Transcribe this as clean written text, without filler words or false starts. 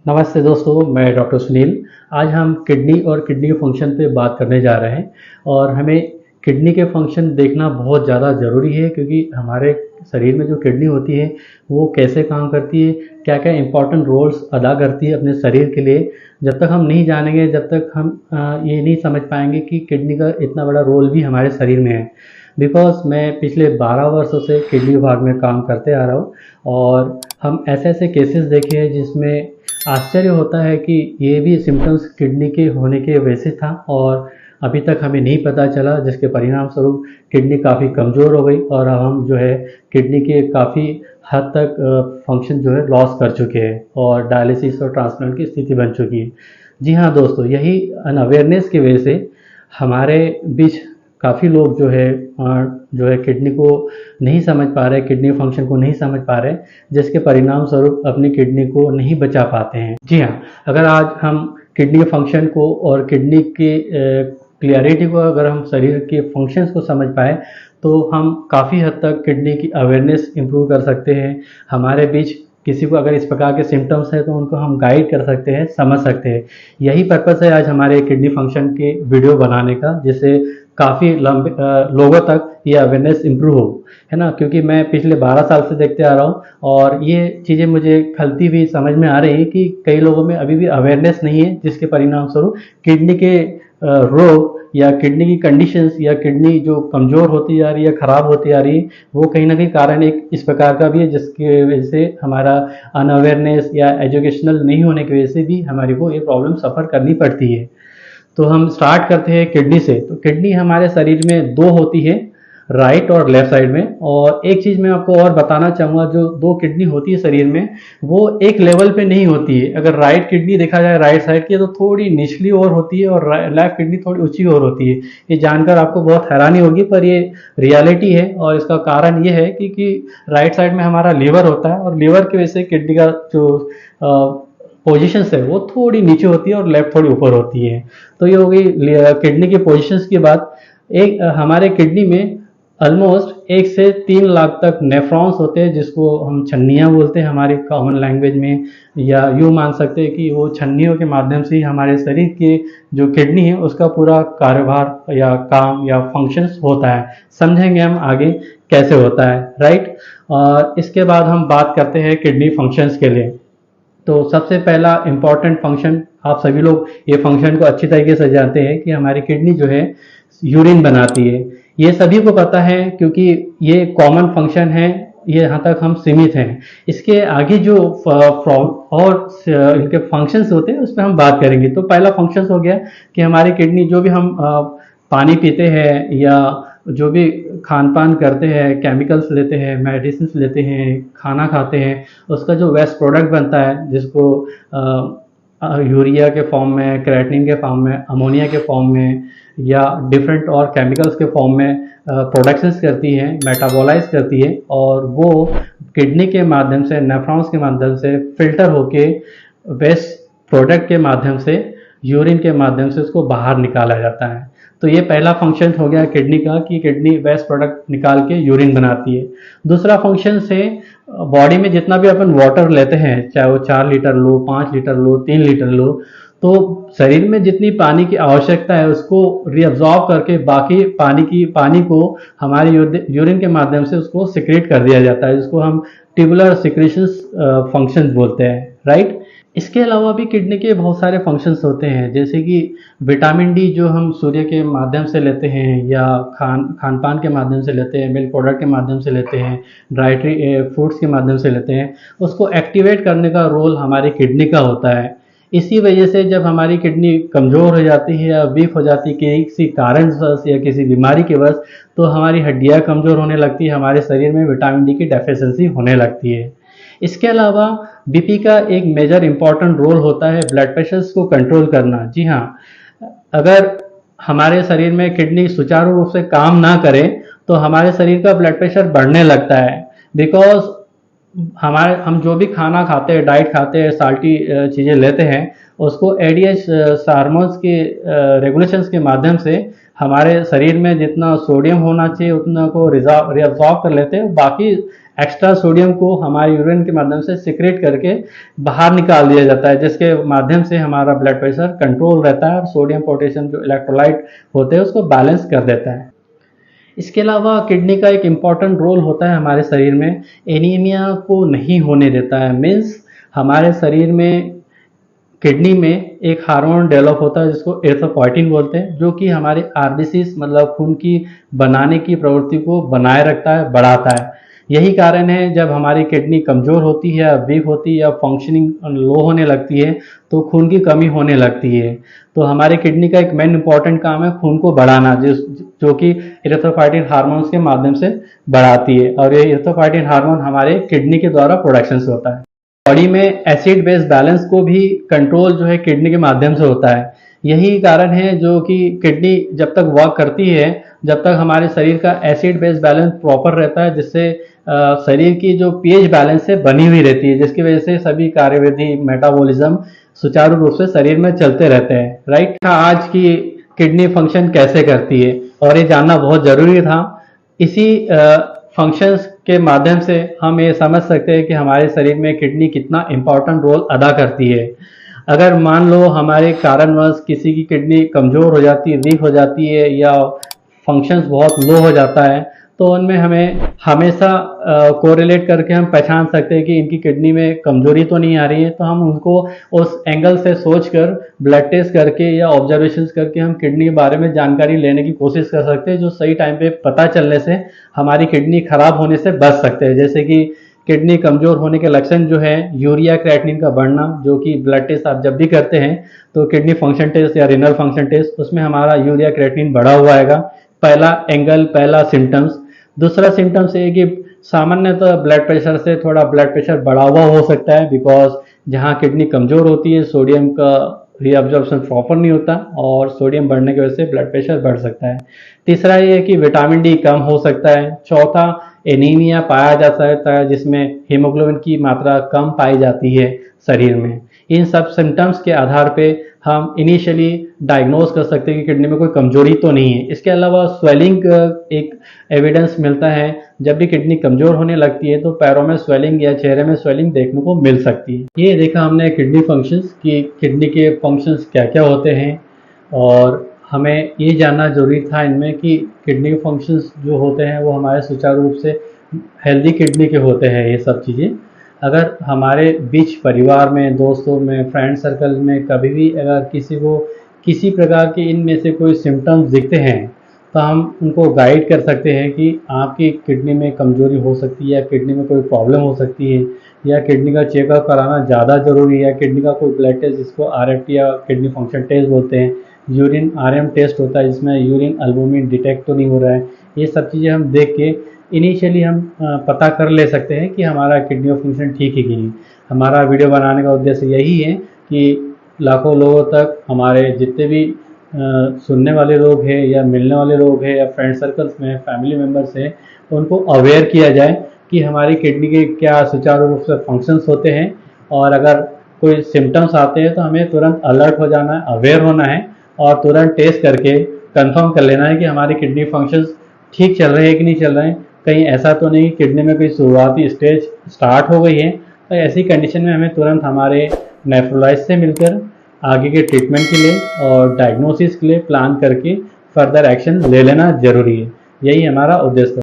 नमस्ते दोस्तों, मैं डॉक्टर सुनील। आज हम किडनी और किडनी के फंक्शन पे बात करने जा रहे हैं और हमें किडनी के फंक्शन देखना बहुत ज़्यादा ज़रूरी है क्योंकि हमारे शरीर में जो किडनी होती है वो कैसे काम करती है, क्या-क्या इम्पोर्टेंट रोल्स अदा करती है अपने शरीर के लिए। जब तक हम नहीं जानेंगे, जब तक हम ये नहीं समझ पाएंगे कि किडनी का इतना बड़ा रोल भी हमारे शरीर में है। बिकॉज़ मैं पिछले 12 वर्षों से किडनी विभाग में काम करते आ रहा हूँ और हम ऐसे-ऐसे केसेस देखे हैं जिसमें आश्चर्य होता है कि ये भी सिम्पटम्स किडनी के होने की वजह से था और अभी तक हमें नहीं पता चला, जिसके परिणाम स्वरूप किडनी काफ़ी कमज़ोर हो गई और अब हम जो है किडनी के काफ़ी हद तक फंक्शन जो है लॉस कर चुके हैं और डायलिसिस और ट्रांसप्लांट की स्थिति बन चुकी है। जी हाँ दोस्तों, यही अनअवेयरनेस की वजह से हमारे बीच काफ़ी लोग जो है किडनी को नहीं समझ पा रहे, किडनी फंक्शन को नहीं समझ पा रहे, जिसके परिणाम स्वरूप अपनी किडनी को नहीं बचा पाते हैं। जी हाँ, अगर आज हम किडनी फंक्शन को और किडनी की क्लियरिटी को अगर हम शरीर के फंक्शंस को समझ पाए तो हम काफ़ी हद तक किडनी की अवेयरनेस इम्प्रूव कर सकते हैं। हमारे बीच किसी को अगर इस प्रकार के सिम्टम्स हैं तो उनको हम गाइड कर सकते हैं, समझ सकते हैं। यही पर्पस है आज हमारे किडनी फंक्शन के वीडियो बनाने का, जिससे काफ़ी लंबे लोगों तक ये अवेयरनेस इम्प्रूव हो, है ना? क्योंकि मैं पिछले 12 साल से देखते आ रहा हूँ और ये चीज़ें मुझे खलती हुई समझ में आ रही है कि कई लोगों में अभी भी अवेयरनेस नहीं है, जिसके परिणाम स्वरूप किडनी के रोग या किडनी की कंडीशंस या किडनी जो कमज़ोर होती जा रही है, ख़राब होती जा रही है, वो कहीं न कहीं कारण एक इस प्रकार का भी है, जिसकी वजह से हमारा अनअवेयरनेस या एजुकेशनल नहीं होने की वजह से भी हमारे को ये प्रॉब्लम सफ़र करनी पड़ती है। तो हम स्टार्ट करते हैं किडनी से। तो किडनी हमारे शरीर में 2 होती है, राइट और लेफ्ट साइड में। और एक चीज़ मैं आपको और बताना चाहूँगा, जो 2 किडनी होती है शरीर में, वो एक लेवल पे नहीं होती है। अगर राइट किडनी देखा जाए राइट साइड की, तो थोड़ी निचली ओर होती है और लेफ्ट किडनी थोड़ी ऊँची ओर होती है। ये जानकर आपको बहुत हैरानी होगी, पर ये रियलिटी है और इसका कारण ये है कि राइट साइड में हमारा लीवर होता है और लीवर की वजह से किडनी का जो पोजीशंस है वो थोड़ी नीचे होती है और लेफ्ट थोड़ी ऊपर होती है। तो ये हो गई किडनी की पोजीशंस की बात। एक हमारे किडनी में ऑलमोस्ट 1 से 3 लाख तक नेफ्रॉन्स होते हैं, जिसको हम छन्नियाँ बोलते हैं हमारे कॉमन लैंग्वेज में, या यूँ मान सकते हैं कि वो छन्नियों के माध्यम से ही हमारे शरीर के जो किडनी है उसका पूरा कार्यभार या काम या फंक्शंस होता है। समझेंगे हम आगे कैसे होता है, राइट? और इसके बाद हम बात करते हैं किडनी फंक्शंस के लिए। तो सबसे पहला इम्पॉर्टेंट फंक्शन, आप सभी लोग ये फंक्शन को अच्छी तरीके से जानते हैं कि हमारी किडनी जो है यूरिन बनाती है। ये सभी को पता है क्योंकि ये कॉमन फंक्शन है, ये यहाँ तक हम सीमित हैं। इसके आगे जो और इनके फंक्शंस होते हैं उस पर हम बात करेंगे। तो पहला फंक्शंस हो गया कि हमारी किडनी, जो भी हम पानी पीते हैं या जो भी खान पान करते हैं, केमिकल्स लेते हैं, मेडिसिन लेते हैं, खाना खाते हैं, उसका जो वेस्ट प्रोडक्ट बनता है, जिसको यूरिया के फॉर्म में, क्रेटिनिन के फॉर्म में, अमोनिया के फॉर्म में या डिफरेंट और केमिकल्स के फॉर्म में प्रोडक्शंस करती है, मेटाबोलाइज करती है और वो किडनी के माध्यम से, नेफ्रॉन्स के माध्यम से फिल्टर होके वेस्ट प्रोडक्ट के माध्यम से, यूरिन के माध्यम से उसको बाहर निकाला जाता है। तो ये पहला फंक्शन हो गया किडनी का कि किडनी वेस्ट प्रोडक्ट निकाल के यूरिन बनाती है। दूसरा फंक्शन से बॉडी में जितना भी अपन वाटर लेते हैं, चाहे वो 4 लीटर लो, 5 लीटर लो, 3 लीटर लो, तो शरीर में जितनी पानी की आवश्यकता है उसको रीअब्जॉर्ब करके बाकी पानी को हमारे यूरिन के माध्यम से उसको सिक्रेट कर दिया जाता है, जिसको हम ट्यूबुलर सिक्रेशंस फंक्शन बोलते हैं, राइट? इसके अलावा भी किडनी के बहुत सारे फंक्शंस होते हैं, जैसे कि विटामिन डी जो हम सूर्य के माध्यम से लेते हैं या खान पान के माध्यम से लेते हैं, मिल्क प्रोडक्ट के माध्यम से लेते हैं, डाइटरी फूड्स के माध्यम से लेते हैं, उसको एक्टिवेट करने का रोल हमारी किडनी का होता है। इसी वजह से जब हमारी किडनी कमज़ोर हो जाती है या वीक हो जाती है किसी कारणवश या किसी बीमारी के वश, तो हमारी हड्डियाँ कमज़ोर होने लगती है, हमारे शरीर में विटामिन डी की डेफिशिएंसी होने लगती है। इसके अलावा बीपी का एक मेजर इंपॉर्टेंट रोल होता है ब्लड प्रेशर्स को कंट्रोल करना। जी हाँ, अगर हमारे शरीर में किडनी सुचारू रूप से काम ना करे तो हमारे शरीर का ब्लड प्रेशर बढ़ने लगता है। बिकॉज हम जो भी खाना खाते हैं, डाइट खाते हैं, साल्टी चीज़ें लेते हैं, उसको एडीएच हार्मोन्स के रेगुलेशंस के माध्यम से हमारे शरीर में जितना सोडियम होना चाहिए उतना को रिअब्सॉर्ब कर लेते हैं, बाकी एक्स्ट्रा सोडियम को हमारे यूरिन के माध्यम से सिक्रेट करके बाहर निकाल दिया जाता है, जिसके माध्यम से हमारा ब्लड प्रेशर कंट्रोल रहता है और सोडियम पोटेशियम जो इलेक्ट्रोलाइट होते हैं उसको बैलेंस कर देता है। इसके अलावा किडनी का एक इम्पॉर्टेंट रोल होता है हमारे शरीर में, एनीमिया को नहीं होने देता है। मीन्स हमारे शरीर में किडनी में एक हार्मोन डेवलप होता है जिसको एरिथ्रोपोइटिन बोलते हैं, जो कि हमारे आरबीसीज मतलब खून की बनाने की प्रवृत्ति को बनाए रखता है, बढ़ाता है। यही कारण है जब हमारी किडनी कमज़ोर होती है या वीक होती है या फंक्शनिंग लो होने लगती है तो खून की कमी होने लगती है। तो हमारे किडनी का एक मेन इंपॉर्टेंट काम है खून को बढ़ाना, जो कि एरिथ्रोपोइटिन हार्मोन्स के माध्यम से बढ़ाती है, और ये एरिथ्रोपोइटिन हार्मोन हमारे किडनी के द्वारा प्रोडक्शन से होता है। बॉडी में एसिड बेस बैलेंस को भी कंट्रोल जो है किडनी के माध्यम से होता है। यही कारण है जो कि किडनी जब तक वर्क करती है, जब तक हमारे शरीर का एसिड बेस बैलेंस प्रॉपर रहता है, जिससे शरीर की जो पीएच बैलेंस है बनी हुई रहती है, जिसकी वजह से सभी कार्यविधि मेटाबॉलिज्म सुचारू रूप से शरीर में चलते रहते हैं। राइट, आज की किडनी फंक्शन कैसे करती है और ये जानना बहुत जरूरी था। इसी फंक्शंस के माध्यम से हम ये समझ सकते हैं कि हमारे शरीर में किडनी कितना इम्पोर्टेंट रोल अदा करती है। अगर मान लो हमारे कारणवश किसी की किडनी कमज़ोर हो जाती है, वीक हो जाती है या फंक्शंस बहुत लो हो जाता है, तो उनमें हमें हमेशा कोरिलेट करके हम पहचान सकते हैं कि इनकी किडनी में कमजोरी तो नहीं आ रही है, तो हम उनको उस एंगल से सोचकर ब्लड टेस्ट करके या ऑब्जर्वेशंस करके हम किडनी के बारे में जानकारी लेने की कोशिश कर सकते हैं, जो सही टाइम पे पता चलने से हमारी किडनी खराब होने से बच सकते हैं। जैसे कि किडनी कमजोर होने के लक्षण जो है यूरिया क्रिएटिनिन का बढ़ना, जो कि ब्लड टेस्ट आप जब भी करते हैं तो किडनी फंक्शन टेस्ट या रिनल फंक्शन टेस्ट, उसमें हमारा यूरिया क्रिएटिनिन बढ़ा हुआ आएगा। पहला एंगल, पहला सिम्टम्स। दूसरा सिम्टम्स ये कि सामान्यतः ब्लड प्रेशर से थोड़ा ब्लड प्रेशर बढ़ा हुआ हो सकता है, बिकॉज जहाँ किडनी कमजोर होती है सोडियम का रीअब्जॉर्प्शन प्रॉपर नहीं होता और सोडियम बढ़ने की वजह से ब्लड प्रेशर बढ़ सकता है। तीसरा ये है कि विटामिन डी कम हो सकता है। चौथा, एनीमिया पाया जा सकता है जिसमें हीमोग्लोबिन की मात्रा कम पाई जाती है शरीर में। इन सब सिम्टम्स के आधार पे हम इनिशियली डायग्नोज कर सकते हैं कि किडनी में कोई कमजोरी तो नहीं है। इसके अलावा स्वेलिंग एक एविडेंस मिलता है, जब भी किडनी कमजोर होने लगती है तो पैरों में स्वेलिंग या चेहरे में स्वेलिंग देखने को मिल सकती है। ये देखा हमने किडनी फंक्शंस कि किडनी के फंक्शंस क्या क्या होते हैं, और हमें ये जानना जरूरी था इनमें कि किडनी के फंक्शंस जो होते हैं वो हमारे सुचारू रूप से हेल्दी किडनी के होते हैं। ये सब चीज़ें अगर हमारे बीच परिवार में, दोस्तों में, फ्रेंड सर्कल में कभी भी अगर किसी को किसी प्रकार के इनमें से कोई सिम्टम्स दिखते हैं तो हम उनको गाइड कर सकते हैं कि आपकी किडनी में कमजोरी हो सकती है या किडनी में कोई प्रॉब्लम हो सकती है या किडनी का चेकअप कराना ज़्यादा ज़रूरी है। किडनी का कोई ब्लड टेस्ट जिसको आरएफटी या किडनी फंक्शन टेस्ट बोलते हैं, यूरिन आरएम टेस्ट होता है जिसमें यूरिन एल्बुमिन डिटेक्ट तो नहीं हो रहा है। ये सब चीज़ें हम देख के इनिशियली हम पता कर ले सकते हैं कि हमारा किडनी फंक्शन ठीक है कि नहीं। हमारा वीडियो बनाने का उद्देश्य यही है कि लाखों लोगों तक, हमारे जितने भी सुनने वाले लोग हैं या मिलने वाले लोग हैं या फ्रेंड सर्कल्स में फैमिली मेम्बर्स हैं, उनको अवेयर किया जाए कि हमारी किडनी के क्या सुचारू रूप से फंक्शंस होते हैं, और अगर कोई सिम्टम्स आते हैं तो हमें तुरंत अलर्ट हो जाना है, अवेयर होना है और तुरंत टेस्ट करके कंफर्म कर लेना है कि हमारी किडनी फंक्शंस ठीक चल रहे हैं कि नहीं चल रहे हैं। कहीं ऐसा तो नहीं किडनी में कोई शुरुआती स्टेज स्टार्ट हो गई है, तो ऐसी कंडीशन में हमें तुरंत हमारे नेफ्रोलॉजिस्ट से मिलकर आगे के ट्रीटमेंट के लिए और डायग्नोसिस के लिए प्लान करके फर्दर एक्शन ले लेना जरूरी है। यही हमारा उद्देश्य है।